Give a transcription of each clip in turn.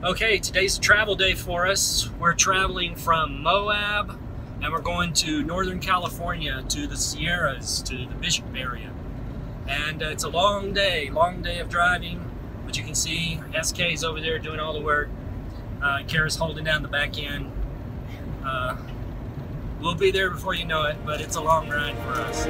Okay, today's a travel day for us. We're traveling from Moab and we're going to Northern California to the Sierras, to the Bishop area. And it's a long day of driving, but you can see SK's over there doing all the work. Kara's holding down the back end. We'll be there before you know it, but it's a long ride for us.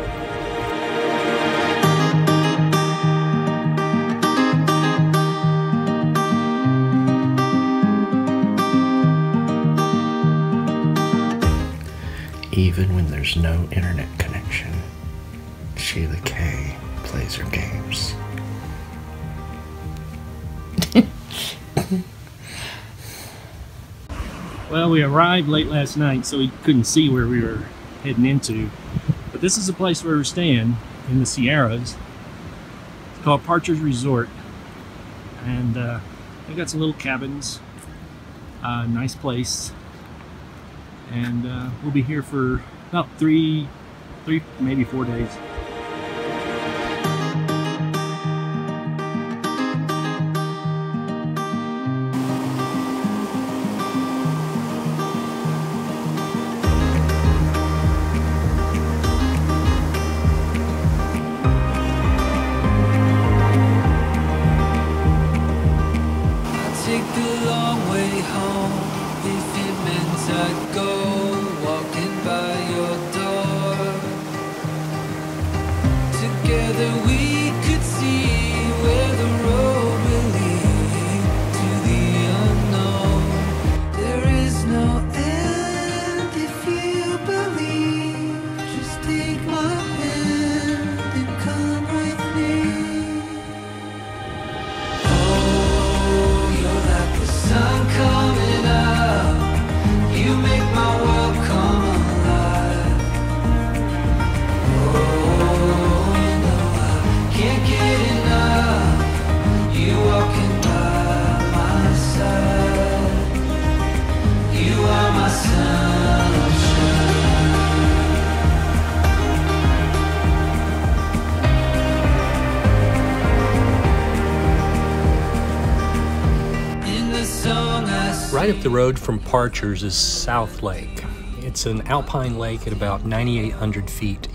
Even when there's no internet connection, Sheila K plays her games. Well, we arrived late last night, so we couldn't see where we were heading into. But this is the place where we're staying, in the Sierras. It's called Parcher's Resort. And they got some little cabins. Nice place. And we'll be here for about three, maybe 4 days. Right up the road from Parcher's is South Lake. It's an alpine lake at about 9,800 feet.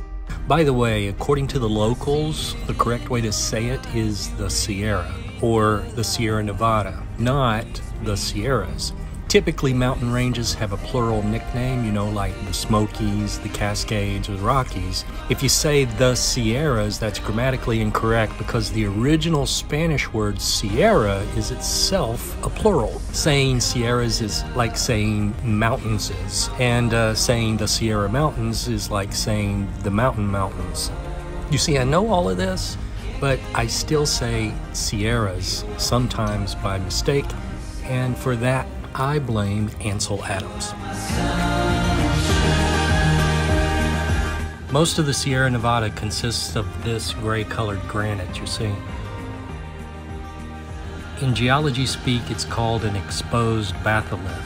By the way, according to the locals, the correct way to say it is the Sierra, or the Sierra Nevada, not the Sierras. Typically, mountain ranges have a plural nickname, you know, like the Smokies, the Cascades, or the Rockies. If you say the Sierras, that's grammatically incorrect because the original Spanish word Sierra is itself a plural. Saying Sierras is like saying mountains is, and saying the Sierra Mountains is like saying the mountains. You see, I know all of this, but I still say Sierras, sometimes by mistake, and for that, I blame Ansel Adams. Most of the Sierra Nevada consists of this gray-colored granite you see. In geology speak, it's called an exposed batholith.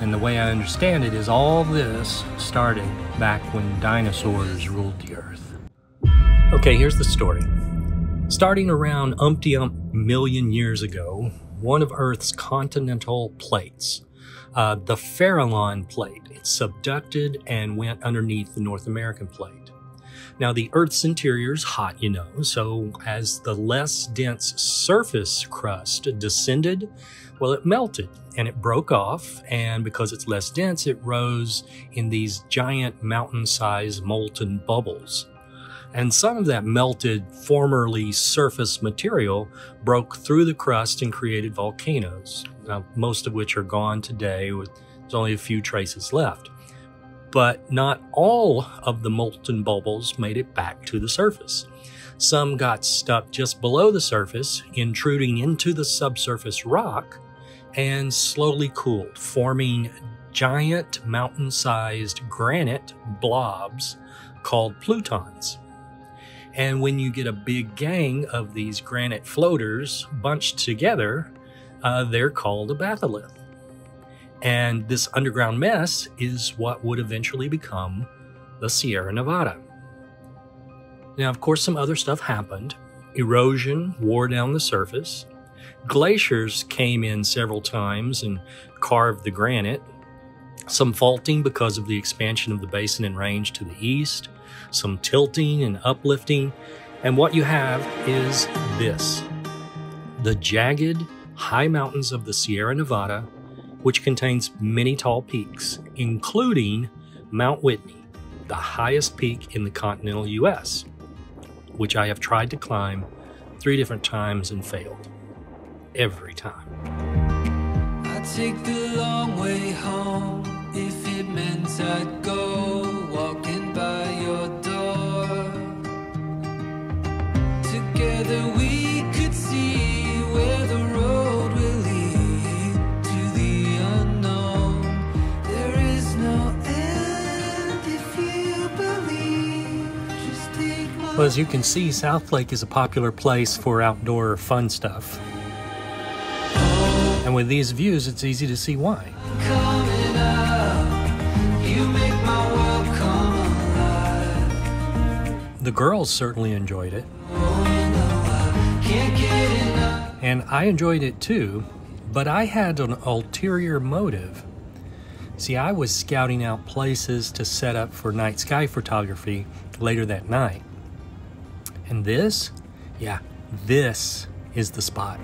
And the way I understand it is all this started back when dinosaurs ruled the earth. Okay, here's the story. Starting around umpty-ump million years ago, one of Earth's continental plates, the Farallon plate, it subducted and went underneath the North American plate. Now, the Earth's interior is hot, you know, so as the less dense surface crust descended, well, it melted and it broke off, and because it's less dense, it rose in these giant mountain-sized molten bubbles. And some of that melted, formerly surface material broke through the crust and created volcanoes, most of which are gone today, with there's only a few traces left. But not all of the molten bubbles made it back to the surface. Some got stuck just below the surface, intruding into the subsurface rock, and slowly cooled, forming giant mountain-sized granite blobs called plutons. And when you get a big gang of these granite floaters bunched together, they're called a batholith. And this underground mess is what would eventually become the Sierra Nevada. Now, of course, some other stuff happened. Erosion wore down the surface. Glaciers came in several times and carved the granite. Some faulting because of the expansion of the basin and range to the east, some tilting and uplifting, and what you have is this: the jagged, high mountains of the Sierra Nevada, which contains many tall peaks, including Mount Whitney, the highest peak in the continental US, which I have tried to climb 3 different times and failed. Every time. I take the long way home. If it meant I'd go walking by your door, together we could see where the road will lead to the unknown. There is no end if you believe. Just take my Well, as you can see, South Lake is a popular place for outdoor fun stuff. And with these views, it's easy to see why. coming up. You make my world come alive. The girls certainly enjoyed it. Oh, you know I can't get enough. And I enjoyed it too, but I had an ulterior motive. See, I was scouting out places to set up for night sky photography later that night. And this, yeah, this is the spot.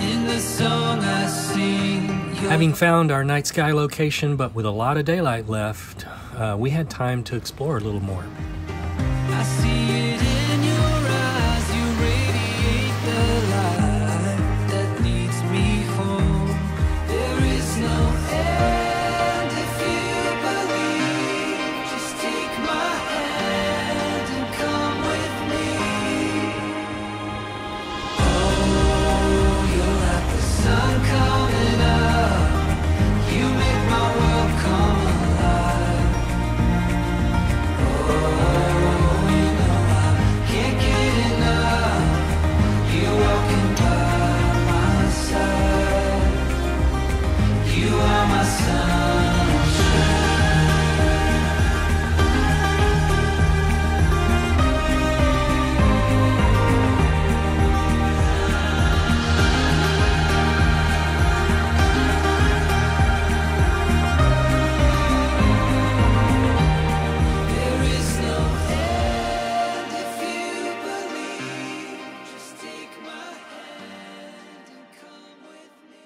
In the song I sing, you're Having found our night sky location, but with a lot of daylight left, we had time to explore a little more. I see it in your eyes. You radiate the light that leads me home. There is no end if you believe. Just take my hand and come with me. Oh, you're like the sun coming up. You make my world come alive. Oh, you know I can't get enough. You walking by my side. You are my sunshine. There is no end if you believe. Just take my hand and come with me.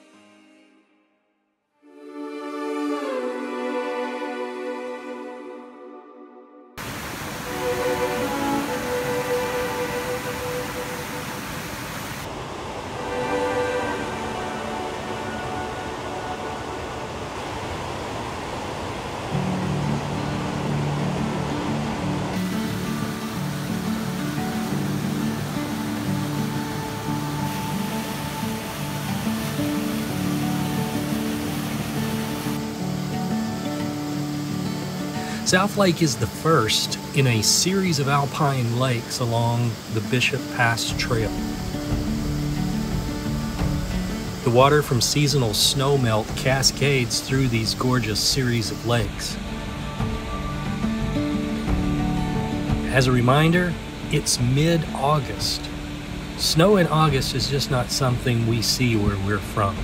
South Lake is the first in a series of alpine lakes along the Bishop Pass Trail. The water from seasonal snowmelt cascades through these gorgeous series of lakes. As a reminder, it's mid-August. Snow in August is just not something we see where we're from.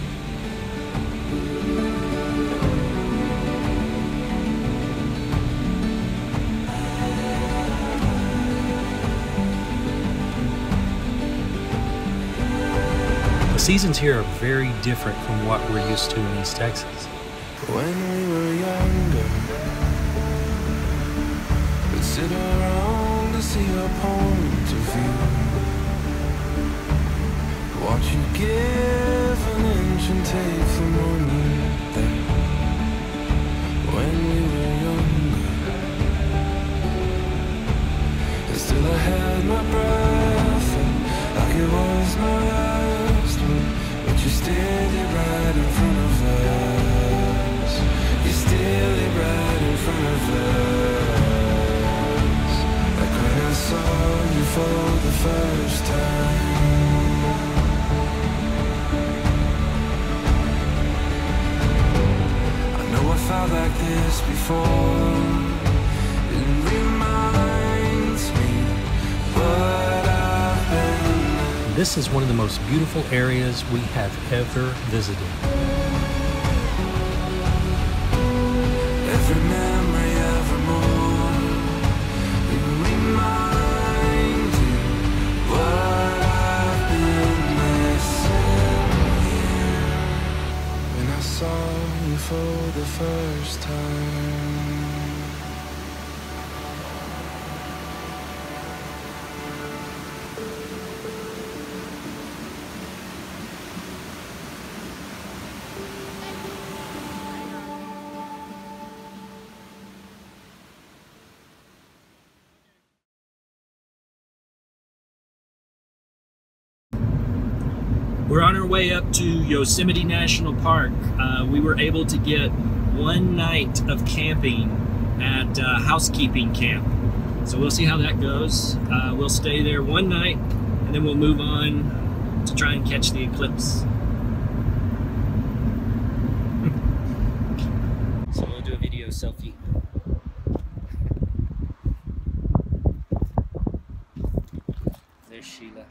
The seasons here are very different from what we're used to in East Texas. When we were younger, we'd sit around to see your point of view. Watch you give an inch and take the money there. When we were younger, and still I had my breath, and like it was my last one. But you stared it right in front of us. You stared it right in front of us. Like when I saw you for the first time. I know I felt like this before. It reminds me what I've been this is one of the most beautiful areas we have ever visited. Every memory, evermore, you remind you what I've been missing here. When I saw you for the first time. We're on our way up to Yosemite National Park. We were able to get one night of camping at housekeeping camp. So we'll see how that goes. We'll stay there one night and then we'll move on to try and catch the eclipse. So we'll do a video selfie. There's Sheila.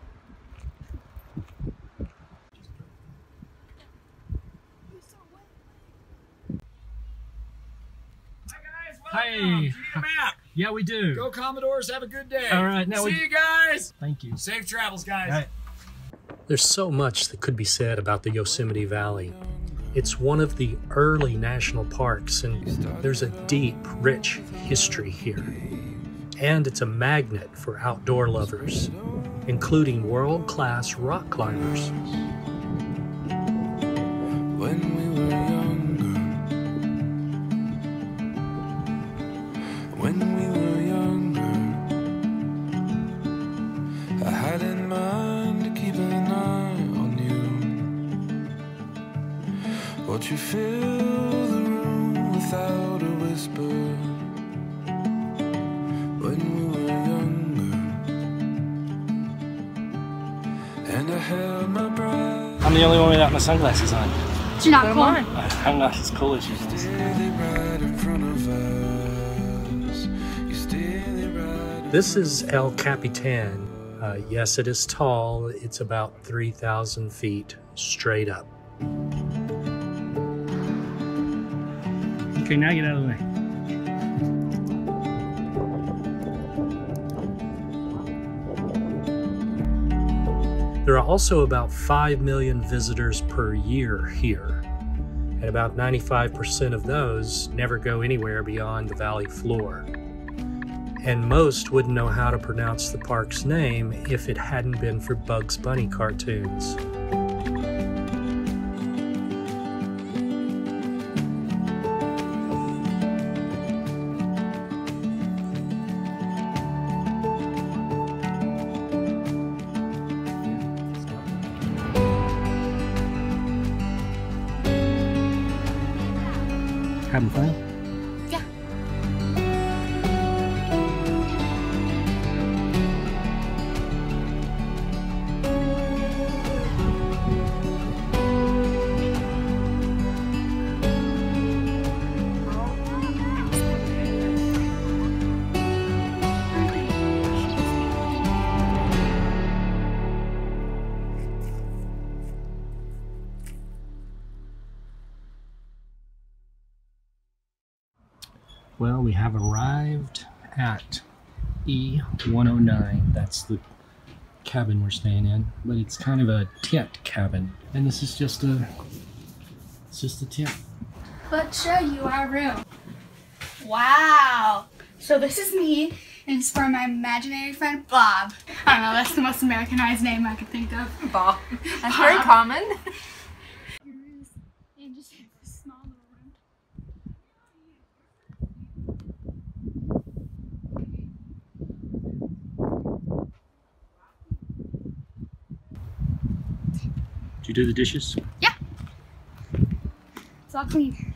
Hey, do you need a map? Yeah, we do. Go Commodores, have a good day. All right, now see you guys. Thank you. Safe travels, guys. All right. There's so much that could be said about the Yosemite Valley. It's one of the early national parks, and there's a deep, rich history here. And it's a magnet for outdoor lovers, including world-class rock climbers. When we were younger, when we were younger, I had in mind to keep an eye on you. Watch you fill the room without a whisper. When we were younger, and I held my breath. I'm the only one without my sunglasses on. You're not cool. I'm not as cool as you. Right in front of us. You steal right. This is El Capitan. Yes, it is tall. It's about 3,000 feet straight up. Okay, now get out of the way. There are also about 5 million visitors per year here, and about 95% of those never go anywhere beyond the valley floor. And most wouldn't know how to pronounce the park's name if it hadn't been for Bugs Bunny cartoons. Having fun? Yeah. Well, we have arrived at E109. That's the cabin we're staying in, but it's kind of a tent cabin. And this is just a tent. Let's show you our room. Wow. So this is me, and it's for my imaginary friend Bob. I don't know, that's the most Americanized name I could think of. Bob. That's very common. And just a small little room. Did you do the dishes? Yeah. It's all clean.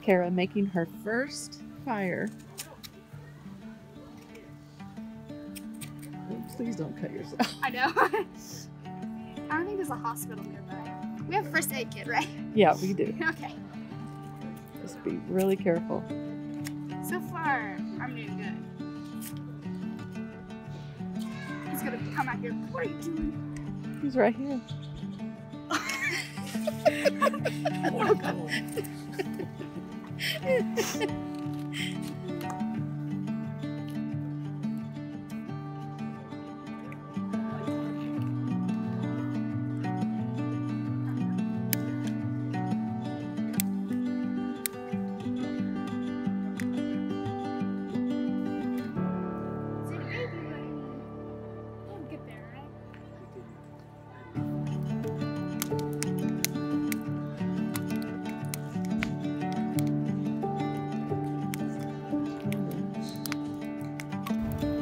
Kara making her first fire. Oh, please don't cut yourself. I know. I don't think there's a hospital nearby. We have a first aid kit, right? Yeah, we do. Okay. Just be really careful. So far, I'm doing good. He's gonna come out here. What are you doing? He's right here.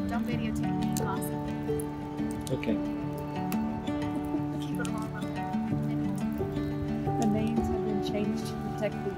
Don't videotape me, awesome. Okay. Keep it all up. The names have been changed to protect the